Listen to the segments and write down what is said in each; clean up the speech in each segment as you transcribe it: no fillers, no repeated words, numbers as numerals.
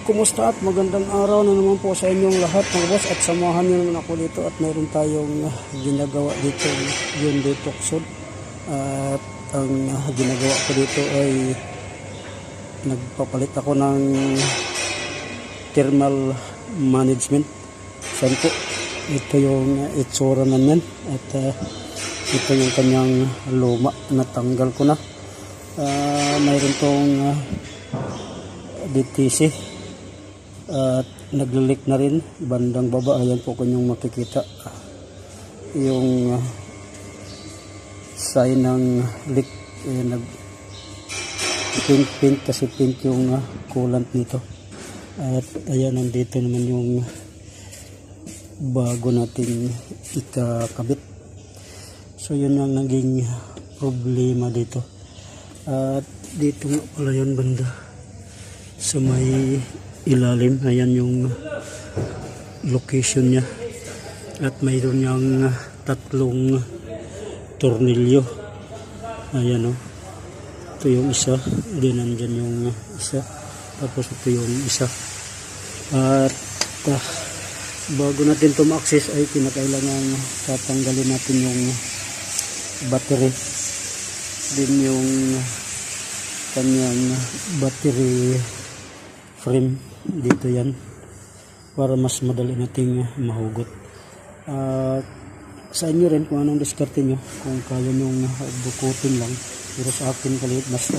Kumusta at magandang araw na naman po sa inyong lahat mga boss, at samahan niyo naman ako dito at mayroon tayong ginagawa dito, yung detoxod. At ang ginagawa ko dito ay nagpapalit ako ng thermal management. Saan po? Ito yung itsura na yan, at ito yung kanyang luma, natanggal ko na. Mayroon tong DTC at naglilik na rin bandang baba. Ayan po kung yung makikita yung sign ng leak, nag pink kasi pink yung coolant nito. At ayan, nandito naman yung bago nating ikakabit. So yun ang naging problema dito. At dito nga pala yun banda sa may ilalim. Ayan yung location niya, at mayroon niyang tatlong tornilyo. Ayan o, ito yung isa, din nandyan yung isa, tapos ito yung isa. At bago natin ito ma-access ay kinakailangan tatanggalin natin yung battery, din yung kanyang battery frame dito, yan, para mas madali nating mahugot. Sa inyo rin kung anong diskarte nyo, kung kaya nyong dukutin lang, pero sa akin kalit mas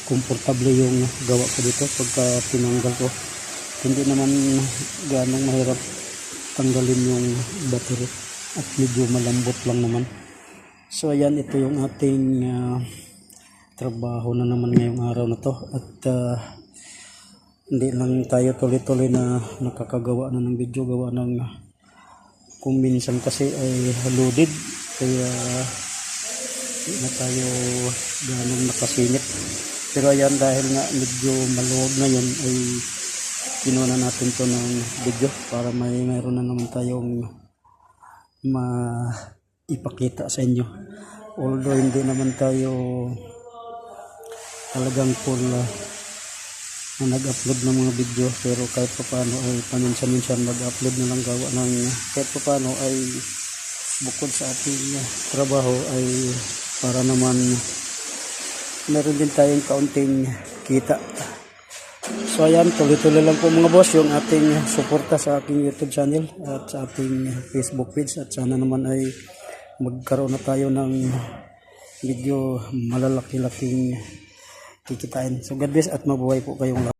komportable yung gawa ko dito pagka tinanggal ko. Hindi naman ganong mahirap tanggalin yung battery, at medyo malambot lang naman. So ayan, ito yung ating trabaho na naman ngayong araw na to. At hindi lang tayo tuloy-tuloy na nakakagawa na ng video, gawa ng kung minsan kasi ay loaded, kaya hindi na tayo ganong nakasingit. Pero ayan, dahil nga medyo maluwag na yun, ay kinuha na natin to ng video para mayroon na naman tayong maipakita sa inyo. Although hindi naman tayo talagang full na nag-upload ng mga video, pero kahit pa paano ay paminsan-minsan mag-upload na lang, gawa ng kahit pa paano ay bukod sa ating trabaho ay para naman meron din tayong kaunting kita. So ayan, tuloy-tuloy lang po mga boss yung ating suporta sa aking YouTube channel at sa ating Facebook page, at sana naman ay magkaroon na tayo ng video malalaki-laking kikitain. So God bless at mabuhay po kayong lahat.